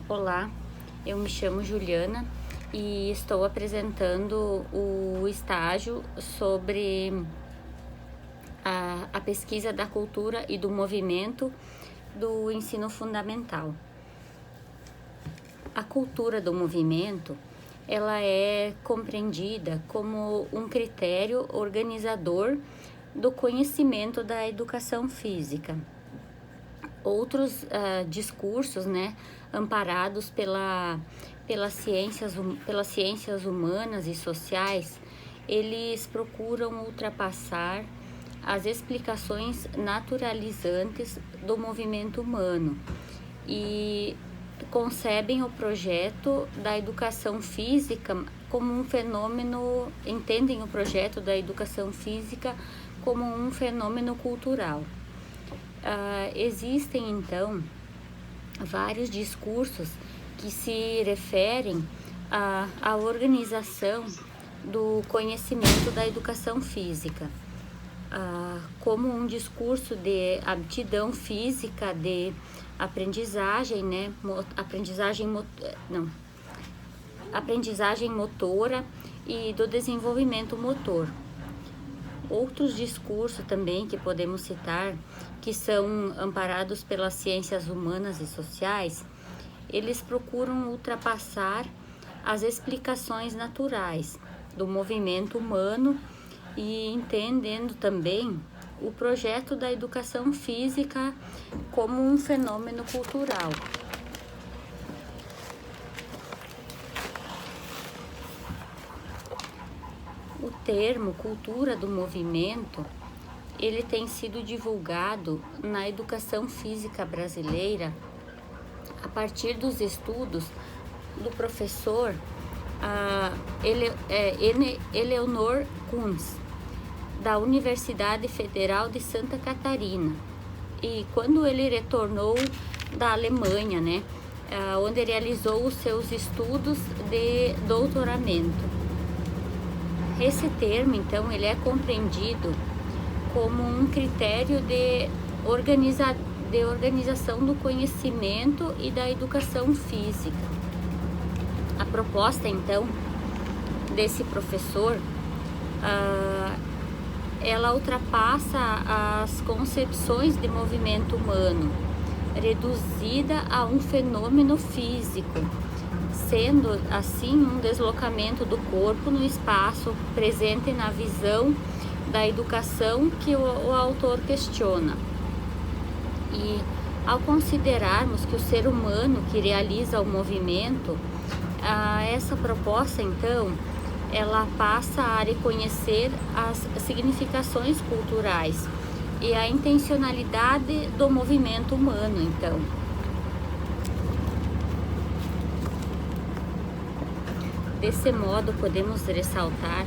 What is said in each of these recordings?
Olá, eu me chamo Juliana e estou apresentando o estágio sobre a pesquisa da cultura e do movimento do ensino fundamental. A cultura do movimento, ela é compreendida como um critério organizador do conhecimento da educação física. Outros discursos, amparados pelas ciências humanas e sociais, eles procuram ultrapassar as explicações naturalizantes do movimento humano e concebem o projeto da educação física como um fenômeno, entendem o projeto da educação física como um fenômeno cultural. Existem, então, vários discursos que se referem à organização do conhecimento da educação física, como um discurso de aptidão física, de aprendizagem motora e do desenvolvimento motor. Outros discursos também que podemos citar, que são amparados pelas ciências humanas e sociais, eles procuram ultrapassar as explicações naturais do movimento humano e entendendo também o projeto da educação física como um fenômeno cultural. O termo cultura do movimento, ele tem sido divulgado na educação física brasileira a partir dos estudos do professor Eleonor Kunz, da Universidade Federal de Santa Catarina. E quando ele retornou da Alemanha, onde realizou os seus estudos de doutoramento. Esse termo, então, ele é compreendido como um critério de organização do conhecimento e da educação física. A proposta, então, desse professor, ela ultrapassa as concepções de movimento humano, reduzida a um fenômeno físico, sendo assim um deslocamento do corpo no espaço presente na visão da educação que o autor questiona. E ao considerarmos que o ser humano que realiza o movimento, essa proposta então, ela passa a reconhecer as significações culturais e a intencionalidade do movimento humano, então. Desse modo, podemos ressaltar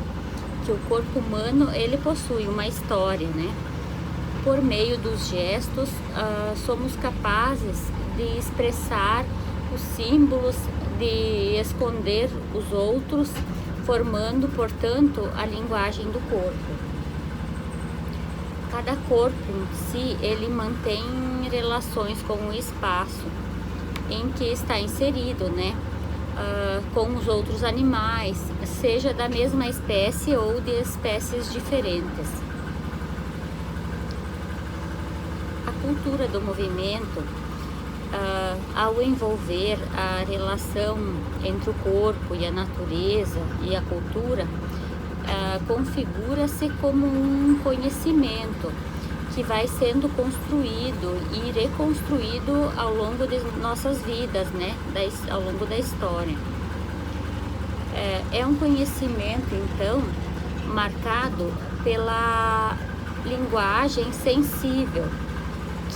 que o corpo humano, ele possui uma história, Por meio dos gestos, somos capazes de expressar os símbolos, de esconder os outros, formando, portanto, a linguagem do corpo. Cada corpo em si, ele mantém relações com o espaço em que está inserido, com os outros animais, seja da mesma espécie ou de espécies diferentes. A cultura do movimento, ao envolver a relação entre o corpo e a natureza e a cultura, configura-se como um conhecimento que vai sendo construído e reconstruído ao longo de nossas vidas, ao longo da história. É um conhecimento, então, marcado pela linguagem sensível,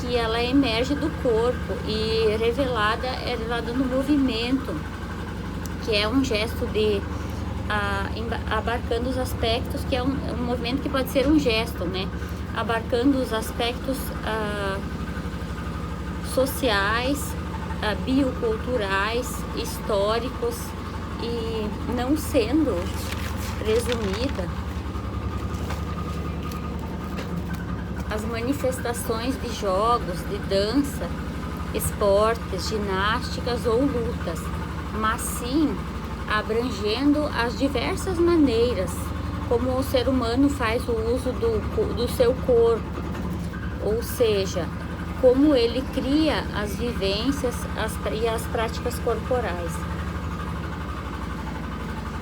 que ela emerge do corpo e é revelada no movimento, que é um gesto de abarcando os aspectos, que é um movimento que pode ser um gesto, abarcando os aspectos sociais, bioculturais, históricos, e não sendo resumida as manifestações de jogos, de dança esportes, ginásticas ou lutas, mas sim abrangendo as diversas maneiras como o ser humano faz o uso do seu corpo, ou seja, como ele cria as vivências e as práticas corporais.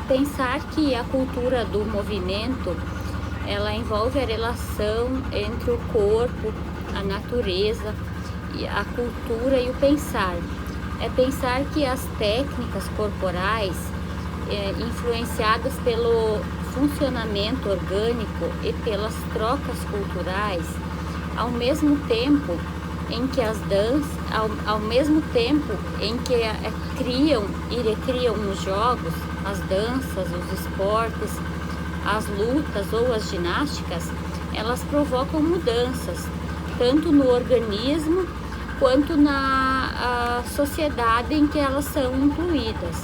Pensar que a cultura do movimento, ela envolve a relação entre o corpo, a natureza, a cultura e o pensar. É pensar que as técnicas corporais, influenciadas pelo funcionamento orgânico e pelas trocas culturais, ao mesmo tempo em que as danças, ao mesmo tempo em que criam e recriam os jogos, as danças, os esportes, as lutas ou as ginásticas, elas provocam mudanças, tanto no organismo quanto na sociedade em que elas são incluídas.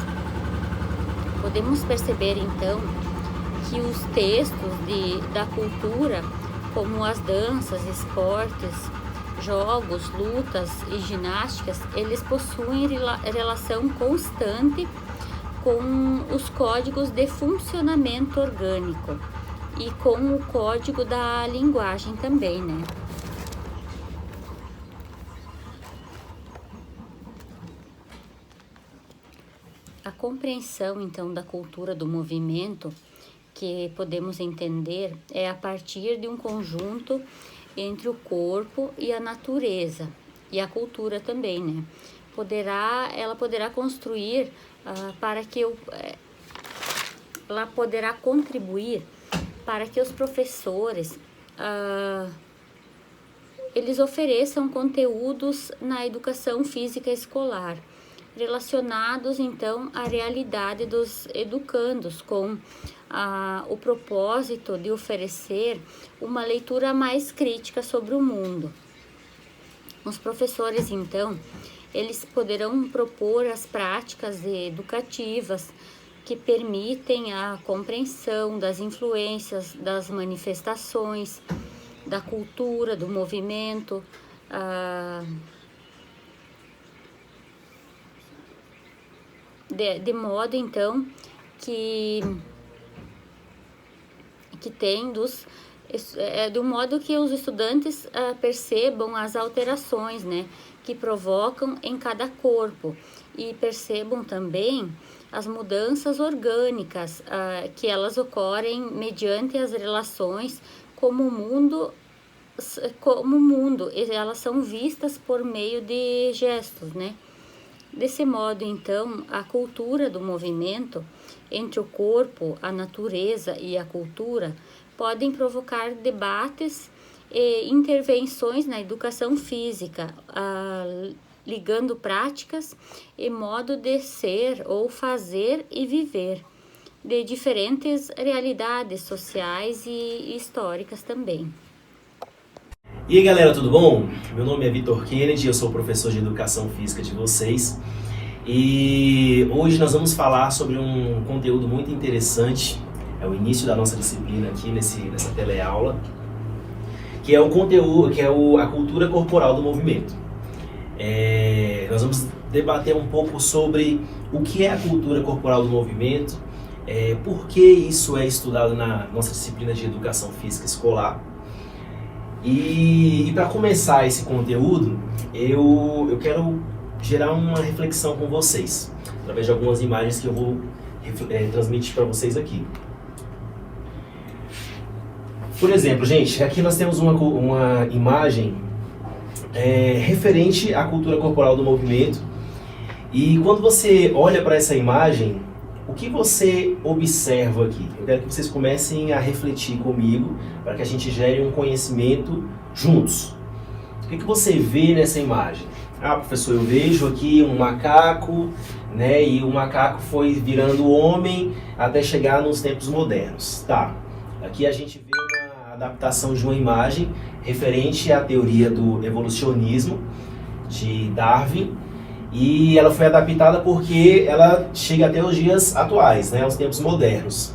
Podemos perceber então que os textos da cultura, como as danças, esportes, jogos, lutas e ginásticas, eles possuem relação constante com os códigos de funcionamento orgânico e com o código da linguagem também, né? A compreensão, então, da cultura do movimento que podemos entender é a partir de um conjunto entre o corpo e a natureza, e a cultura também, né? Ela poderá construir ela poderá contribuir para que os professores eles ofereçam conteúdos na educação física escolar, relacionados então à realidade dos educandos, com o propósito de oferecer uma leitura mais crítica sobre o mundo. Os professores então, eles poderão propor as práticas educativas que permitem a compreensão das influências das manifestações, da cultura, do movimento, de modo então que tem do modo que os estudantes percebam as alterações, né, que provocam em cada corpo, e percebam também as mudanças orgânicas que elas ocorrem mediante as relações como o mundo, e elas são vistas por meio de gestos, né? Desse modo, então, a cultura do movimento entre o corpo, a natureza e a cultura podem provocar debates e intervenções na educação física, ligando práticas e modo de ser ou fazer e viver de diferentes realidades sociais e históricas também. E aí galera, tudo bom? Meu nome é Vitor Kennedy, eu sou professor de Educação Física de vocês. E hoje nós vamos falar sobre um conteúdo muito interessante, é o início da nossa disciplina aqui nessa teleaula, que é o conteúdo, a cultura corporal do movimento. Nós vamos debater um pouco sobre o que é a cultura corporal do movimento, por que isso é estudado na nossa disciplina de Educação Física Escolar. E para começar esse conteúdo, eu quero gerar uma reflexão com vocês, através de algumas imagens que eu vou transmitir para vocês aqui. Por exemplo, gente, aqui nós temos uma imagem referente à cultura corporal do movimento. E quando você olha para essa imagem, o que você observa aqui? Eu quero que vocês comecem a refletir comigo, para que a gente gere um conhecimento juntos. O que você vê nessa imagem? Ah, professor, eu vejo aqui um macaco, né? E o macaco foi virando homem até chegar nos tempos modernos. Tá, aqui a gente vê uma adaptação de uma imagem referente à teoria do evolucionismo de Darwin. E ela foi adaptada porque ela chega até os dias atuais, né, aos tempos modernos,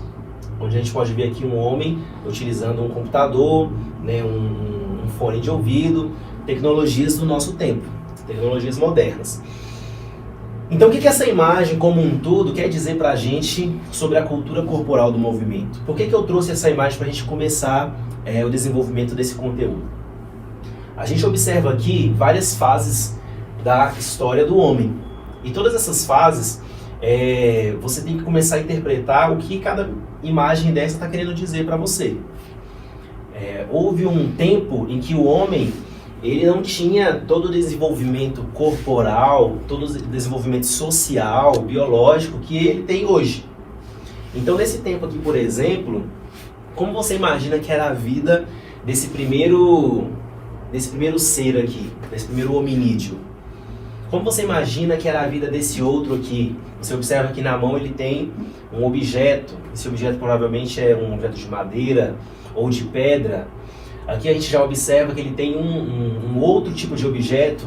onde a gente pode ver aqui um homem utilizando um computador, né, um fone de ouvido, tecnologias do nosso tempo. tecnologias modernas. Então, o que essa imagem, como um todo, quer dizer para a gente sobre a cultura corporal do movimento? Por que eu trouxe essa imagem para a gente começar o desenvolvimento desse conteúdo? A gente observa aqui várias fases da história do homem. E todas essas fases, você tem que começar a interpretar o que cada imagem dessa está querendo dizer para você. Houve um tempo em que o homem ele não tinha todo o desenvolvimento corporal, todo o desenvolvimento social, biológico que ele tem hoje. Então, nesse tempo aqui, por exemplo, como você imagina que era a vida desse primeiro ser aqui, desse primeiro hominídeo? Como você imagina que era a vida desse outro aqui? Você observa que na mão ele tem um objeto. Esse objeto provavelmente é um objeto de madeira ou de pedra. Aqui a gente já observa que ele tem um outro tipo de objeto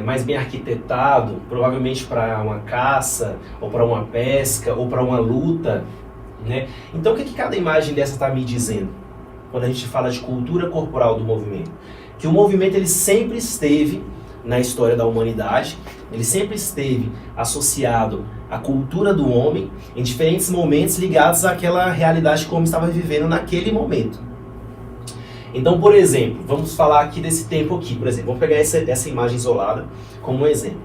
mais bem arquitetado, provavelmente para uma caça, ou para uma pesca, ou para uma luta, né? Então o que cada imagem dessa está me dizendo? Quando a gente fala de cultura corporal do movimento. Que o movimento ele sempre esteve na história da humanidade, ele sempre esteve associado à cultura do homem em diferentes momentos ligados àquela realidade que o homem estava vivendo naquele momento. Então, por exemplo, vamos falar aqui desse tempo aqui, por exemplo, vamos pegar essa imagem isolada como um exemplo.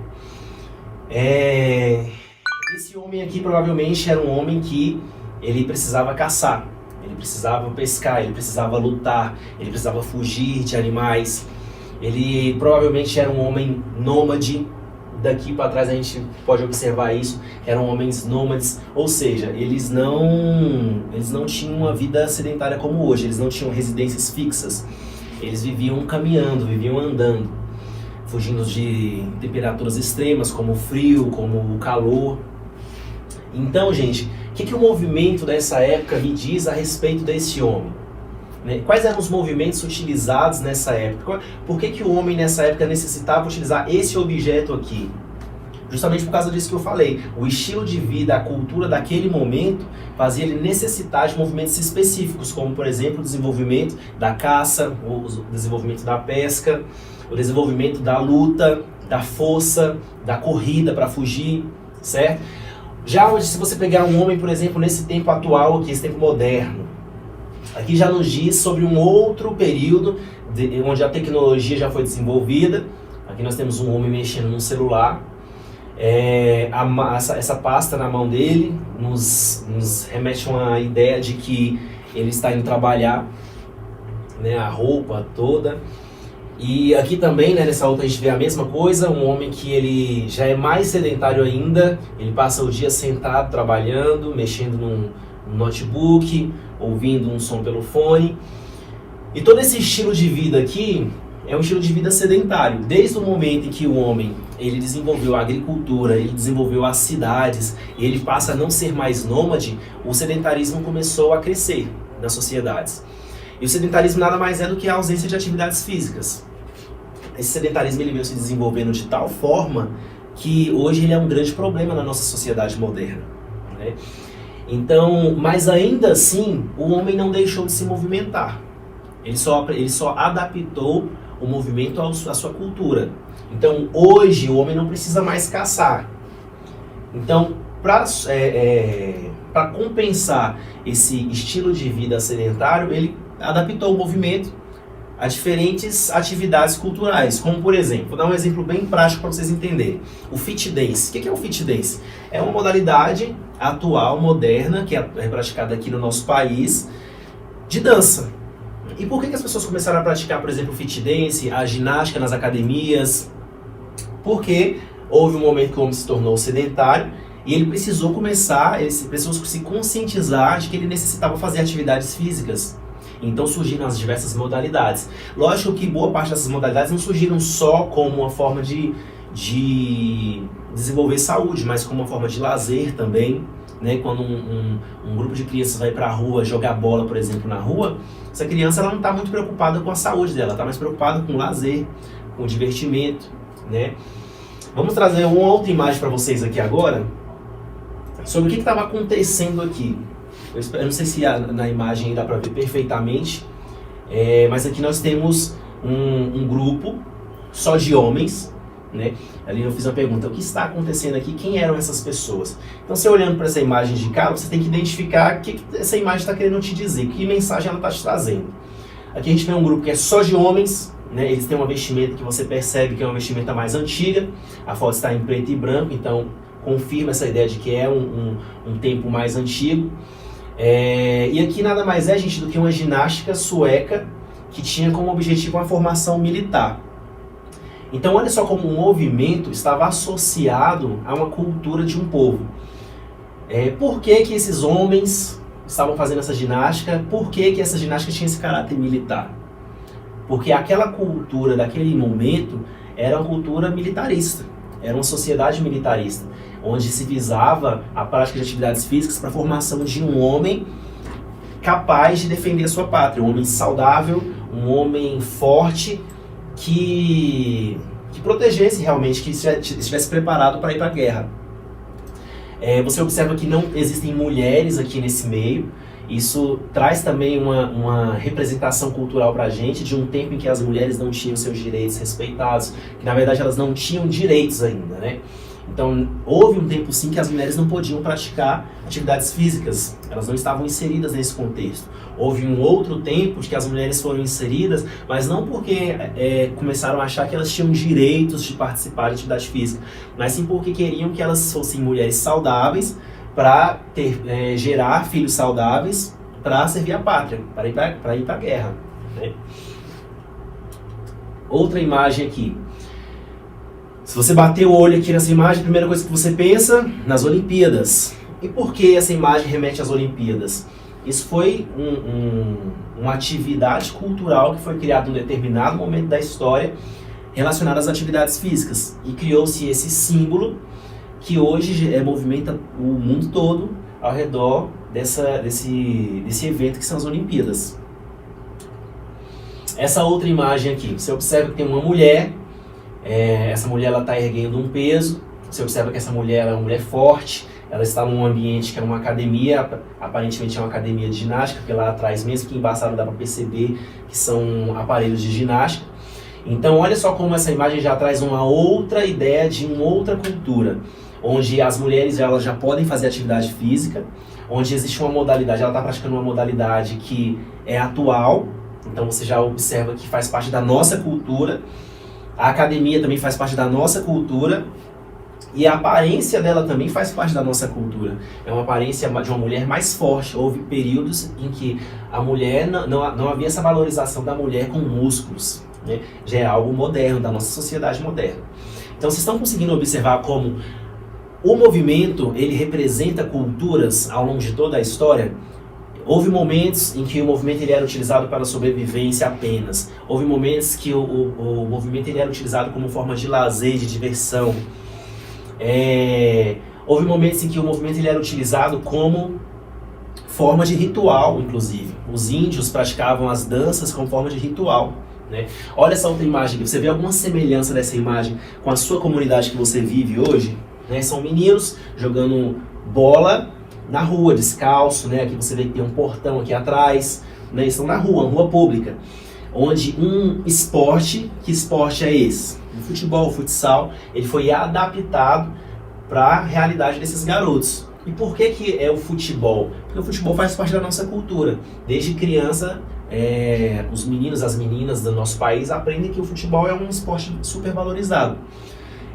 Esse homem aqui provavelmente era um homem que ele precisava caçar, ele precisava pescar, ele precisava lutar, ele precisava fugir de animais. Ele provavelmente era um homem nômade. Daqui para trás a gente pode observar isso, eram homens nômades, ou seja, eles não tinham uma vida sedentária como hoje, eles não tinham residências fixas, eles viviam caminhando, viviam andando, fugindo de temperaturas extremas, como o frio, como o calor. Então, gente, o que o movimento dessa época me diz a respeito desse homem? Quais eram os movimentos utilizados nessa época? Por que o homem nessa época necessitava utilizar esse objeto aqui? Justamente por causa disso que eu falei. O estilo de vida, a cultura daquele momento fazia ele necessitar de movimentos específicos, como por exemplo o desenvolvimento da caça, o desenvolvimento da pesca, o desenvolvimento da luta, da força, da corrida para fugir, certo? Já hoje, se você pegar um homem, por exemplo, nesse tempo atual aqui, esse tempo moderno, aqui já nos diz sobre um outro período onde a tecnologia já foi desenvolvida. Aqui nós temos um homem mexendo num celular. Essa pasta na mão dele nos remete a uma ideia de que ele está indo trabalhar, né, a roupa toda. E aqui também, né, nessa outra a gente vê a mesma coisa, um homem que ele já é mais sedentário ainda, ele passa o dia sentado trabalhando, mexendo num notebook, ouvindo um som pelo fone. E todo esse estilo de vida aqui é um estilo de vida sedentário. Desde o momento em que o homem ele desenvolveu a agricultura, ele desenvolveu as cidades, e ele passa a não ser mais nômade, o sedentarismo começou a crescer nas sociedades. E o sedentarismo nada mais é do que a ausência de atividades físicas. Esse sedentarismo ele veio se desenvolvendo de tal forma que hoje ele é um grande problema na nossa sociedade moderna, né? Então, mas ainda assim, o homem não deixou de se movimentar. Ele só adaptou o movimento à sua cultura. Então, hoje, o homem não precisa mais caçar. Então, para compensar esse estilo de vida sedentário, ele adaptou o movimento a diferentes atividades culturais, como por exemplo, vou dar um exemplo bem prático para vocês entenderem. O fit dance. O que é o fit dance? É uma modalidade atual, moderna, que é praticada aqui no nosso país, de dança. E por que as pessoas começaram a praticar, por exemplo, o fit dance, a ginástica nas academias? Porque houve um momento que o homem se tornou sedentário e ele precisou se conscientizar de que ele necessitava fazer atividades físicas. Então surgiram as diversas modalidades. Lógico que boa parte dessas modalidades não surgiram só como uma forma de desenvolver saúde, mas como uma forma de lazer também, né? Quando um grupo de crianças vai para a rua jogar bola, por exemplo, na rua, essa criança ela não está muito preocupada com a saúde dela, está mais preocupada com o lazer, com o divertimento, né? Vamos trazer uma outra imagem para vocês aqui agora, sobre o que estava acontecendo aqui. Eu não sei se na imagem dá para ver perfeitamente, mas aqui nós temos um grupo só de homens, né? Ali eu fiz uma pergunta, o que está acontecendo aqui? Quem eram essas pessoas? Então, você olhando para essa imagem de cara, você tem que identificar o que essa imagem está querendo te dizer, que mensagem ela está te trazendo. Aqui a gente tem um grupo que é só de homens, né? Eles têm uma vestimenta que você percebe que é uma vestimenta mais antiga, a foto está em preto e branco, então confirma essa ideia de que é um tempo mais antigo. E aqui nada mais é, gente, do que uma ginástica sueca que tinha como objetivo uma formação militar. Então olha só como o movimento estava associado a uma cultura de um povo. Por que que esses homens estavam fazendo essa ginástica? Por que que essa ginástica tinha esse caráter militar? Porque aquela cultura daquele momento era uma cultura militarista, era uma sociedade militarista, onde se visava a prática de atividades físicas para a formação de um homem capaz de defender a sua pátria, um homem saudável, um homem forte, que protegesse realmente, que estivesse preparado para ir para a guerra. Você observa que não existem mulheres aqui nesse meio. Isso traz também uma representação cultural para a gente de um tempo em que as mulheres não tinham seus direitos respeitados, que na verdade elas não tinham direitos ainda, né? Então houve um tempo sim que as mulheres não podiam praticar atividades físicas, elas não estavam inseridas nesse contexto. Houve um outro tempo de que as mulheres foram inseridas, mas não porque começaram a achar que elas tinham direitos de participar de atividade física, mas sim porque queriam que elas fossem mulheres saudáveis, para gerar filhos saudáveis, para servir a pátria, para ir para a guerra, né? Outra imagem aqui. Se você bater o olho aqui nessa imagem, a primeira coisa que você pensa, nas Olimpíadas. E por que essa imagem remete às Olimpíadas? Isso foi uma atividade cultural que foi criada em um determinado momento da história relacionada às atividades físicas. E criou-se esse símbolo que hoje movimenta o mundo todo ao redor desse evento que são as Olimpíadas. Essa outra imagem aqui, você observa que tem uma mulher, essa mulher está erguendo um peso, você observa que essa mulher é uma mulher forte, ela está num ambiente que é uma academia, aparentemente é uma academia de ginástica, porque lá atrás, mesmo que embaçado, dá para perceber que são aparelhos de ginástica. Então olha só como essa imagem já traz uma outra ideia de uma outra cultura, onde as mulheres elas já podem fazer atividade física, onde existe uma modalidade, ela está praticando uma modalidade que é atual, então você já observa que faz parte da nossa cultura, a academia também faz parte da nossa cultura, e a aparência dela também faz parte da nossa cultura. É uma aparência de uma mulher mais forte. Houve períodos em que a mulher não havia essa valorização da mulher com músculos, né? Já é algo moderno, da nossa sociedade moderna. Então vocês estão conseguindo observar como o movimento, ele representa culturas ao longo de toda a história? Houve momentos em que o movimento ele era utilizado para sobrevivência apenas. Houve momentos que o movimento ele era utilizado como forma de lazer, de diversão. Houve momentos em que o movimento ele era utilizado como forma de ritual, inclusive. Os índios praticavam as danças como forma de ritual, né? Olha essa outra imagem aqui. Você vê alguma semelhança dessa imagem com a sua comunidade que você vive hoje? Né? São meninos jogando bola na rua, descalço, né? Aqui você vê que tem um portão aqui atrás, né? Eles estão na rua, uma rua pública, onde um esporte, que esporte é esse? O futebol, o futsal, ele foi adaptado para a realidade desses garotos. E por que é o futebol? Porque o futebol faz parte da nossa cultura. Desde criança, os meninos, as meninas do nosso país aprendem que o futebol é um esporte super valorizado.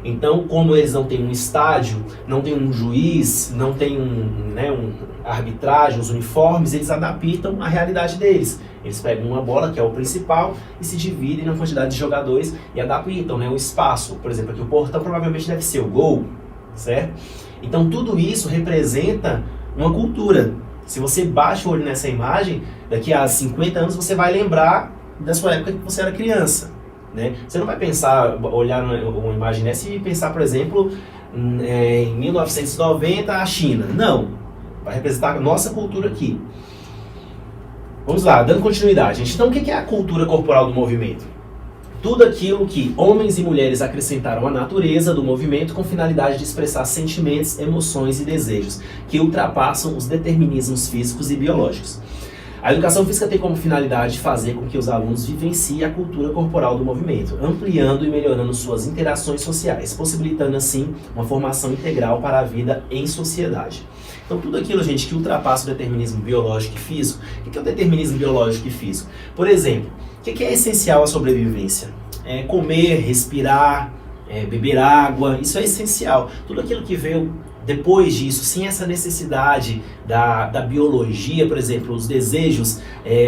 Então, como eles não têm um estádio, não tem um juiz, não tem um arbitragem, os uniformes, eles adaptam a realidade deles. Eles pegam uma bola, que é o principal, e se dividem na quantidade de jogadores e adaptam, né, o espaço. Por exemplo, aqui o portão provavelmente deve ser o gol, certo? Então, tudo isso representa uma cultura. Se você baixa o olho nessa imagem, daqui a 50 anos você vai lembrar da sua época que você era criança, né? Você não vai olhar uma imagem dessa e pensar, por exemplo, em 1990 a China. Não, vai representar a nossa cultura aqui. Vamos lá, dando continuidade, gente. Então, o que é a cultura corporal do movimento? Tudo aquilo que homens e mulheres acrescentaram à natureza do movimento com finalidade de expressar sentimentos, emoções e desejos que ultrapassam os determinismos físicos e biológicos. A educação física tem como finalidade fazer com que os alunos vivenciem a cultura corporal do movimento, ampliando e melhorando suas interações sociais, possibilitando assim uma formação integral para a vida em sociedade. Então tudo aquilo, gente, que ultrapassa o determinismo biológico e físico. O que é o determinismo biológico e físico? Por exemplo, o que é essencial à sobrevivência? Comer, respirar, beber água, isso é essencial. Tudo aquilo que veio depois disso, sem essa necessidade da biologia, por exemplo, os desejos,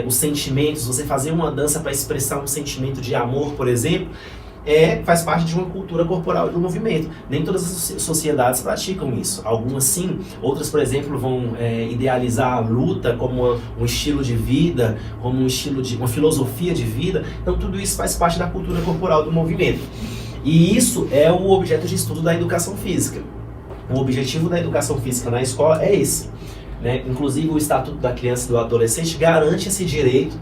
os sentimentos, você fazer uma dança para expressar um sentimento de amor, por exemplo, faz parte de uma cultura corporal do movimento. Nem todas as sociedades praticam isso. Algumas sim, outras, por exemplo, vão idealizar a luta como um estilo de vida, como um estilo de uma filosofia de vida. Então tudo isso faz parte da cultura corporal do movimento. E isso é o objeto de estudo da educação física. O objetivo da educação física na escola é esse, né? Inclusive o Estatuto da Criança e do Adolescente garante esse direito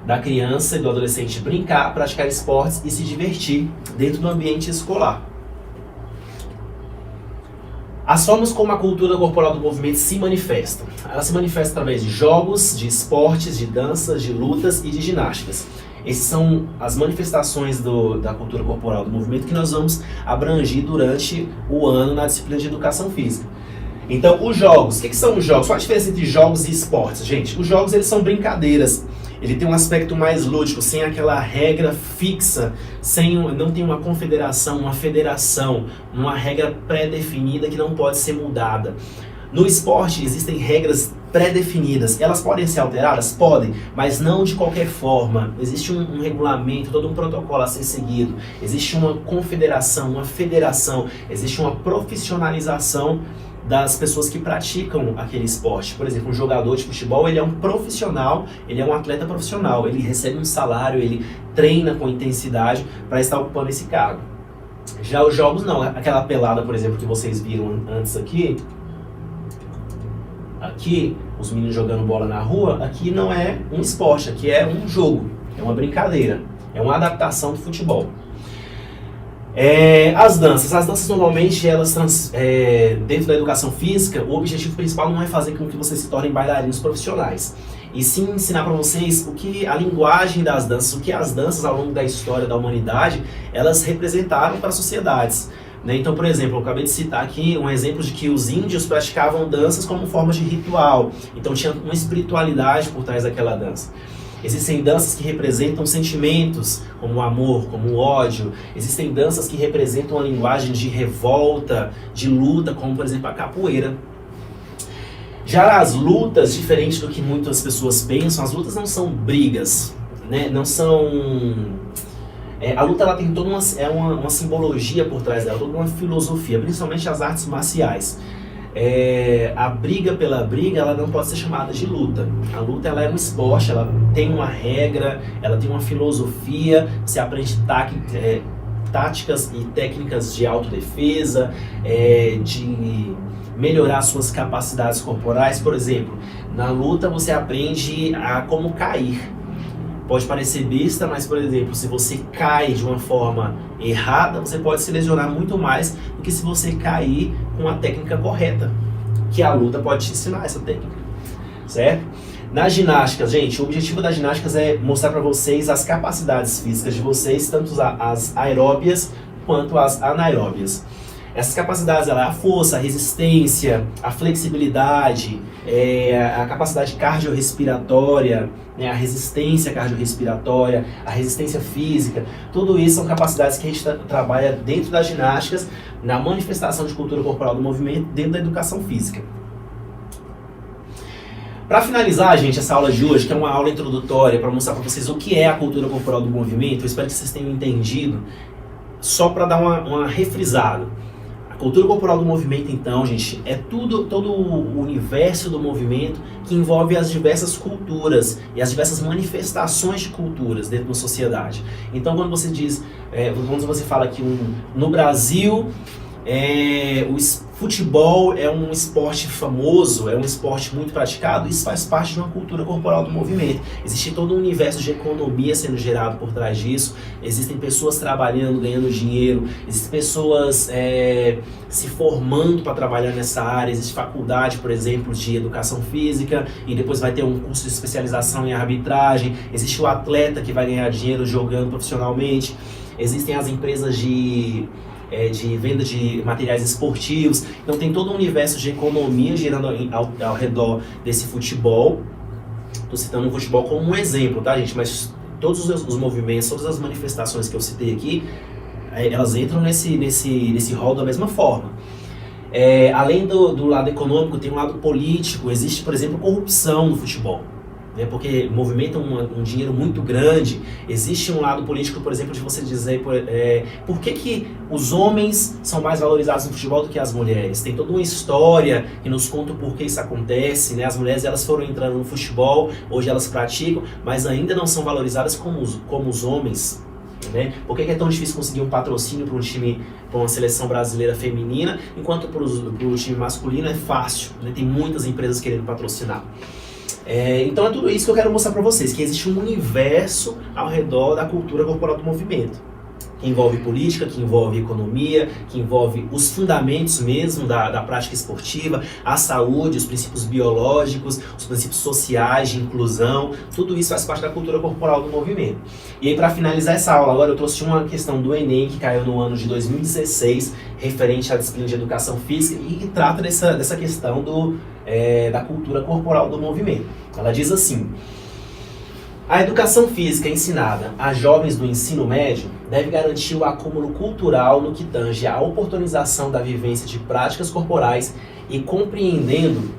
da criança e do adolescente brincar, praticar esportes e se divertir dentro do ambiente escolar. As formas como a cultura corporal do movimento se manifesta. Ela se manifesta através de jogos, de esportes, de danças, de lutas e de ginásticas. Essas são as manifestações da cultura corporal do movimento que nós vamos abranger durante o ano na disciplina de educação física. Então, os jogos. O que são os jogos? Qual a diferença entre jogos e esportes? Gente, os jogos eles são brincadeiras. Ele tem um aspecto mais lúdico, sem aquela regra fixa, não tem uma confederação, uma federação, uma regra pré-definida que não pode ser mudada. No esporte existem regras pré-definidas. Elas podem ser alteradas? Podem, mas não de qualquer forma. Existe um regulamento, todo um protocolo a ser seguido. Existe uma confederação, uma federação, existe uma profissionalização das pessoas que praticam aquele esporte. Por exemplo, um jogador de futebol, ele é um profissional, ele é um atleta profissional, ele recebe um salário, ele treina com intensidade para estar ocupando esse cargo. Já os jogos não, aquela pelada, por exemplo, que vocês viram antes aqui, os meninos jogando bola na rua, aqui não é um esporte, aqui é um jogo, é uma brincadeira, é uma adaptação do futebol. As danças normalmente, dentro da educação física, o objetivo principal não é fazer com que vocês se tornem bailarinos profissionais, e sim ensinar para vocês a linguagem das danças, o que as danças ao longo da história da humanidade, elas representaram para as sociedades. Então, por exemplo, eu acabei de citar aqui um exemplo de que os índios praticavam danças como forma de ritual. Então tinha uma espiritualidade por trás daquela dança. Existem danças que representam sentimentos, como o amor, como o ódio. Existem danças que representam a linguagem de revolta, de luta, como por exemplo a capoeira. Já as lutas, diferente do que muitas pessoas pensam, as lutas não são brigas, né? Não são... A luta ela tem toda uma simbologia por trás dela, toda uma filosofia, principalmente as artes marciais. A briga pela briga, ela não pode ser chamada de luta. A luta ela é um esporte, ela tem uma regra, ela tem uma filosofia, você aprende táticas e técnicas de autodefesa, de melhorar suas capacidades corporais. Por exemplo, na luta você aprende a como cair. Pode parecer besta, mas, por exemplo, se você cai de uma forma errada, você pode se lesionar muito mais do que se você cair com a técnica correta, que a luta pode te ensinar essa técnica, certo? Na ginástica, gente, o objetivo das ginásticas é mostrar para vocês as capacidades físicas de vocês, tanto as aeróbias quanto as anaeróbias. Essas capacidades, ela é a força, a resistência, a flexibilidade, a capacidade cardiorrespiratória, né, a resistência cardiorrespiratória, a resistência física. Tudo isso são capacidades que a gente trabalha dentro das ginásticas, na manifestação de cultura corporal do movimento, dentro da educação física. Para finalizar, gente, essa aula de hoje, que é uma aula introdutória para mostrar para vocês o que é a cultura corporal do movimento, eu espero que vocês tenham entendido, só para dar uma refrisada. A cultura corporal do movimento, então, gente, é todo o universo do movimento que envolve as diversas culturas e as diversas manifestações de culturas dentro da sociedade. Então, quando você fala que no Brasil Futebol é um esporte famoso, é um esporte muito praticado, isso faz parte de uma cultura corporal do movimento. Existe todo um universo de economia sendo gerado por trás disso, existem pessoas trabalhando, ganhando dinheiro, existem pessoas se formando para trabalhar nessa área, existe faculdade, por exemplo, de educação física, e depois vai ter um curso de especialização em arbitragem, existe o atleta que vai ganhar dinheiro jogando profissionalmente, existem as empresas de venda de materiais esportivos. Então tem todo um universo de economia girando ao redor desse futebol. Estou citando o futebol como um exemplo, tá, gente? Mas todos os movimentos, todas as manifestações que eu citei aqui, elas entram nesse rol da mesma forma. Além do lado econômico, tem um lado político. Existe, por exemplo, corrupção no futebol, porque movimenta um dinheiro muito grande. Existe um lado político, por exemplo, de você dizer por que os homens são mais valorizados no futebol do que as mulheres. Tem toda uma história que nos conta o porquê isso acontece, né? As mulheres, elas foram entrando no futebol, hoje elas praticam, mas ainda não são valorizadas como os homens, né? Por que é tão difícil conseguir um patrocínio para um time, para uma seleção brasileira feminina, enquanto para o time masculino é fácil, né? Tem muitas empresas querendo patrocinar. Então é tudo isso que eu quero mostrar para vocês, que existe um universo ao redor da cultura corporal do movimento, que envolve política, que envolve economia, que envolve os fundamentos mesmo da prática esportiva, a saúde, os princípios biológicos, os princípios sociais de inclusão, tudo isso faz parte da cultura corporal do movimento. E aí, para finalizar essa aula agora, eu trouxe uma questão do Enem que caiu no ano de 2016, referente à disciplina de educação física, e que trata dessa questão da cultura corporal do movimento. Ela diz assim: a educação física ensinada a jovens do ensino médio deve garantir o acúmulo cultural no que tange à oportunização da vivência de práticas corporais e compreendendo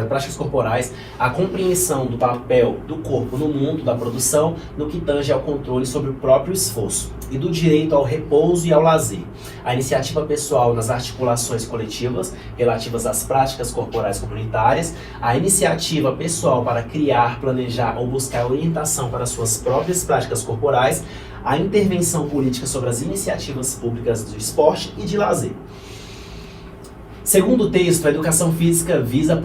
práticas corporais, a compreensão do papel do corpo no mundo da produção no que tange ao controle sobre o próprio esforço e do direito ao repouso e ao lazer, a iniciativa pessoal nas articulações coletivas relativas às práticas corporais comunitárias, a iniciativa pessoal para criar, planejar ou buscar orientação para suas próprias práticas corporais, a intervenção política sobre as iniciativas públicas do esporte e de lazer. Segundo o texto, a educação física visa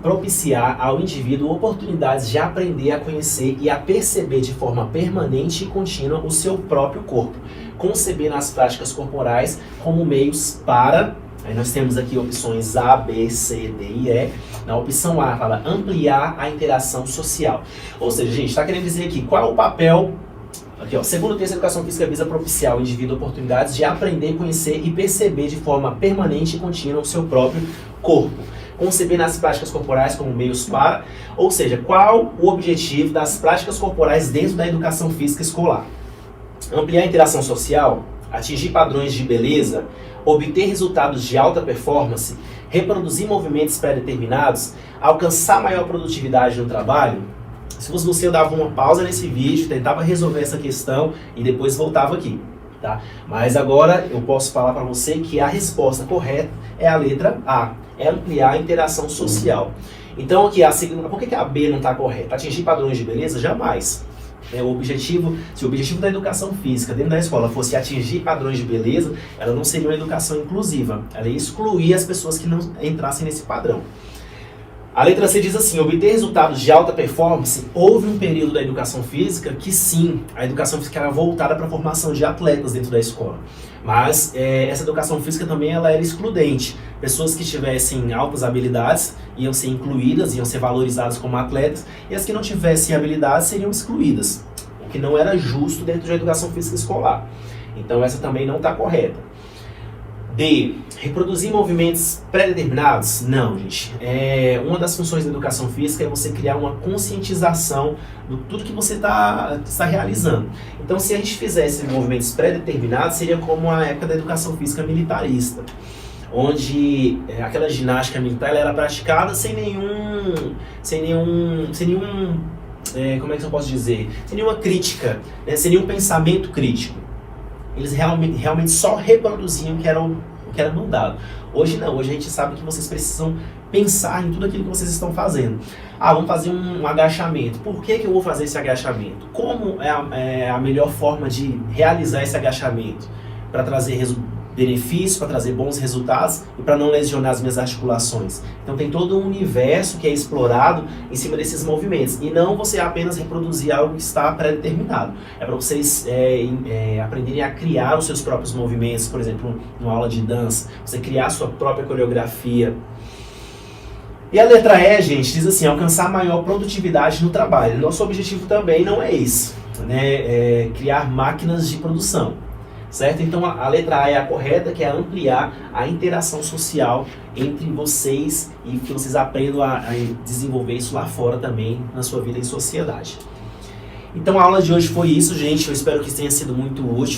propiciar ao indivíduo oportunidades de aprender a conhecer e a perceber de forma permanente e contínua o seu próprio corpo, concebendo as práticas corporais como meios para... Aí nós temos aqui opções A, B, C, D e E. Na opção A fala ampliar a interação social. Ou seja, gente, está querendo dizer aqui qual é o papel... Aqui, ó, segundo o texto, a educação física visa propiciar ao indivíduo oportunidades de aprender, conhecer e perceber de forma permanente e contínua o seu próprio corpo, concebendo as práticas corporais como meios para, ou seja, qual o objetivo das práticas corporais dentro da educação física escolar? Ampliar a interação social, atingir padrões de beleza, obter resultados de alta performance, reproduzir movimentos pré-determinados, alcançar maior produtividade no trabalho. Se fosse você, eu dava uma pausa nesse vídeo, tentava resolver essa questão e depois voltava aqui, tá? Mas agora eu posso falar para você que a resposta correta é a letra A, é ampliar a interação social. Então aqui, a segunda, por que a B não está correta? Atingir padrões de beleza? Jamais. Se o objetivo da educação física dentro da escola fosse atingir padrões de beleza, ela não seria uma educação inclusiva, ela ia excluir as pessoas que não entrassem nesse padrão. A letra C diz assim: obter resultados de alta performance. Houve um período da educação física que sim, a educação física era voltada para a formação de atletas dentro da escola. Mas essa educação física também ela era excludente. Pessoas que tivessem altas habilidades iam ser incluídas, iam ser valorizadas como atletas, e as que não tivessem habilidades seriam excluídas, o que não era justo dentro da educação física escolar. Então essa também não está correta. D. Reproduzir movimentos pré-determinados? Não, gente. Uma das funções da educação física é você criar uma conscientização do tudo que você está realizando. Então, se a gente fizesse movimentos pré-determinados, seria como a época da educação física militarista, onde aquela ginástica militar ela era praticada sem nenhum como é que eu posso dizer? Sem nenhuma crítica, né? Sem nenhum pensamento crítico. Eles realmente só reproduziam o que era mandado. Hoje não, hoje a gente sabe que vocês precisam pensar em tudo aquilo que vocês estão fazendo. Vamos fazer um agachamento. Por que eu vou fazer esse agachamento? Como é a melhor forma de realizar esse agachamento? para trazer benefícios, para trazer bons resultados e para não lesionar as minhas articulações. Então tem todo um universo que é explorado em cima desses movimentos e não você apenas reproduzir algo que está pré-determinado. É para vocês aprenderem a criar os seus próprios movimentos, por exemplo, numa aula de dança, você criar a sua própria coreografia. E a letra E, gente, diz assim, alcançar maior produtividade no trabalho. Nosso objetivo também não é isso, né? É criar máquinas de produção, certo? Então a letra A é a correta, que é ampliar a interação social entre vocês e que vocês aprendam a desenvolver isso lá fora também na sua vida em sociedade. Então a aula de hoje foi isso, gente. Eu espero que tenha sido muito útil.